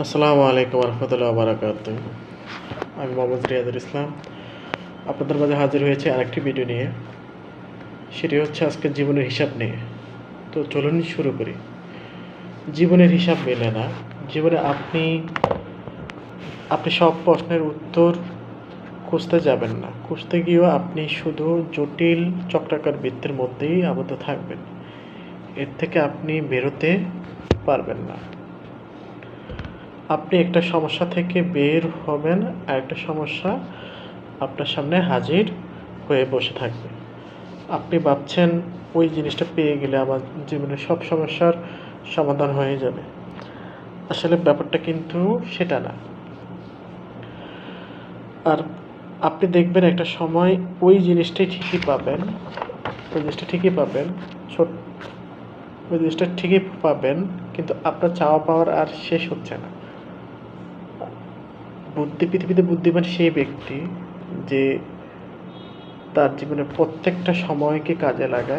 আসসালামু আলাইকুম রহমতুল্লাহ বারাকাত। আমি মোহাম্মদ রিয়াজুল ইসলাম আপনাদের মাঝে হাজির হয়েছে আরেকটি ভিডিও নিয়ে। সেটি হচ্ছে আজকে জীবনের হিসাব নিয়ে। তো চলুন শুরু করি। জীবনের হিসাব মেলে না। জীবনে আপনি সব প্রশ্নের উত্তর খুঁজতে যাবেন না। খুঁজতে গিয়েও আপনি শুধু জটিল চক্রাকার বৃত্তের মধ্যেই আবদ্ধ থাকবেন। এর থেকে আপনি বেরোতে পারবেন না। আপনি একটা সমস্যা থেকে বের হবেন, আর একটা সমস্যা আপনার সামনে হাজির হয়ে বসে থাকবে। আপনি ভাবছেন ওই জিনিসটা পেয়ে গেলে আমার জীবনের সব সমস্যার সমাধান হয়ে যাবে। আসলে ব্যাপারটা কিন্তু সেটা না। আর আপনি দেখবেন একটা সময় ওই জিনিসটাই ঠিকই পাবেন, ওই জিনিসটা ঠিকই পাবেন ছোট ওই জিনিসটা ঠিকই পাবেন, কিন্তু আপনার চাওয়া পাওয়ার আর শেষ হচ্ছে না। পৃথিবীতে বুদ্ধিমান সেই ব্যক্তি যে তার জীবনের প্রত্যেকটা সময়কে কাজে লাগায়।